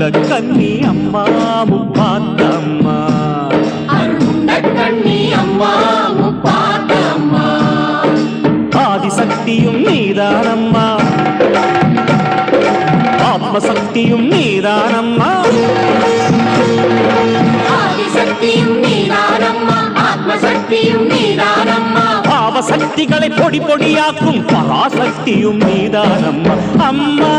அருளுண்ட கன்னி அம்மா முப்பாத்தம்மா அருளுண்ட கன்னி அம்மா முப்பாத்தம்மா ஆதிசக்தியும் நீதானம்மா ஆத்மசக்தியும் நீதானம்மா ஆதிசக்தியும் நீதானம்மா ஆத்மசக்தியும் நீதானம்மா பாவசக்திகளை பொடி பொடியாக்கும் பராசக்தியும் நீதானம்மா அம்மா